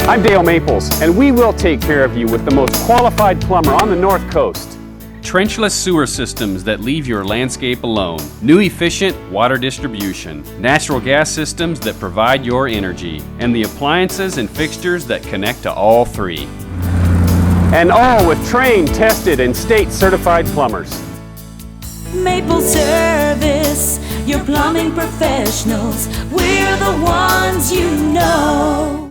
I'm Dale Maples, and we will take care of you with the most qualified plumber on the North Coast. Trenchless sewer systems that leave your landscape alone. New efficient water distribution. Natural gas systems that provide your energy. And the appliances and fixtures that connect to all three. And all with trained, tested, and state-certified plumbers. MapleService, your plumbing professionals. We're the ones you know.